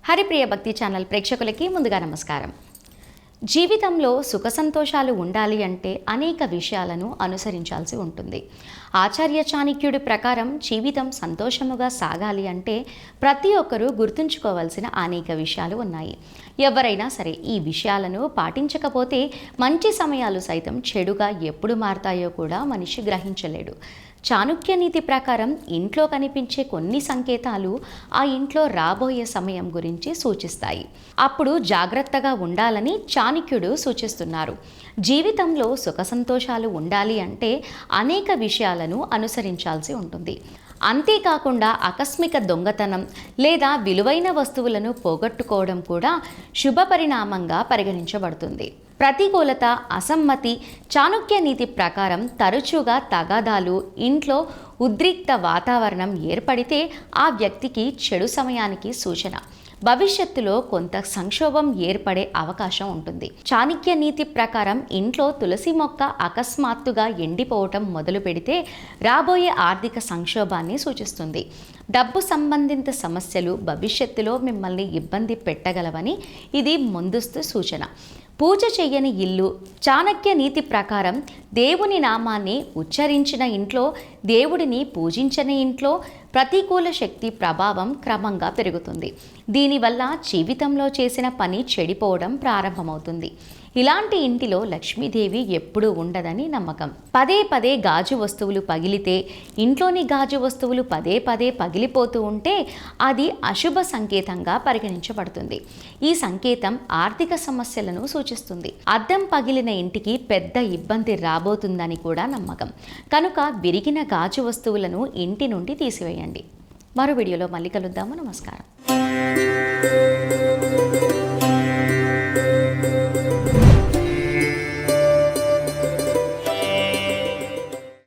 హరిప్రియ భక్తి ఛానల్ ప్రేక్షకులకి ముందుగా నమస్కారం. జీవితంలో సుఖ సంతోషాలు ఉండాలి అంటే అనేక విషయాలను అనుసరించాల్సి ఉంటుంది. ఆచార్య చాణక్యుడి ప్రకారం జీవితం సంతోషముగా సాగాలి అంటే ప్రతి ఒక్కరూ గుర్తుంచుకోవాల్సిన అనేక విషయాలు ఉన్నాయి. ఎవరైనా సరే ఈ విషయాలను పాటించకపోతే మంచి సమయాలు సైతం చెడుగా ఎప్పుడు మారతాయో కూడా మనిషి గ్రహించలేడు. చాణక్య నీతి ప్రకారం ఇంట్లో కనిపించే కొన్ని సంకేతాలు ఆ ఇంట్లో రాబోయే సమయం గురించి సూచిస్తాయి. అప్పుడు జాగ్రత్తగా ఉండాలని చాణక్యుడు సూచిస్తున్నారు. జీవితంలో సుఖ సంతోషాలు ఉండాలి అంటే అనేక విషయాలను అనుసరించాల్సి ఉంటుంది. అంతేకాకుండా ఆకస్మిక దొంగతనం లేదా విలువైన వస్తువులను పోగొట్టుకోవడం కూడా శుభ పరిణామంగా పరిగణించబడుతుంది. ప్రతికూలత, అసమ్మతి, చాణక్య నీతి ప్రకారం తరచుగా తగాదాలు, ఇంట్లో ఉద్రిక్త వాతావరణం ఏర్పడితే ఆ వ్యక్తికి చెడు సమయానికి సూచన. భవిష్యత్తులో కొంత సంక్షోభం ఏర్పడే అవకాశం ఉంటుంది. చాణక్య నీతి ప్రకారం ఇంట్లో తులసి మొక్క అకస్మాత్తుగా ఎండిపోవటం మొదలు పెడితే రాబోయే ఆర్థిక సంక్షోభాన్ని సూచిస్తుంది. డబ్బు సంబంధిత సమస్యలు భవిష్యత్తులో మిమ్మల్ని ఇబ్బంది పెట్టగలవని ఇది ముందస్తు సూచన. పూజ చెయ్యని ఇల్లు, చాణక్య నీతి ప్రకారం దేవుని నామాన్ని ఉచ్చరించిన ఇంట్లో, దేవుడిని పూజించని ఇంట్లో ప్రతికూల శక్తి ప్రభావం క్రమంగా పెరుగుతుంది. దీనివల్ల జీవితంలో చేసిన పని చెడిపోవడం ప్రారంభమవుతుంది. ఇలాంటి ఇంటిలో లక్ష్మీదేవి ఎప్పుడూ ఉండదని నమ్మకం. పదే పదే గాజు వస్తువులు పగిలితే, ఇంట్లోని గాజు వస్తువులు పదే పదే పగిలిపోతూ ఉంటే అది అశుభ సంకేతంగా పరిగణించబడుతుంది. ఈ సంకేతం ఆర్థిక సమస్యలను సూచిస్తుంది. అద్దం పగిలిన ఇంటికి పెద్ద ఇబ్బంది రాబోతుందని కూడా నమ్మకం. కనుక విరిగిన గాజు వస్తువులను ఇంటి నుండి తీసివేయండి. మరో వీడియోలో మళ్ళీ కలుద్దాము. నమస్కారం.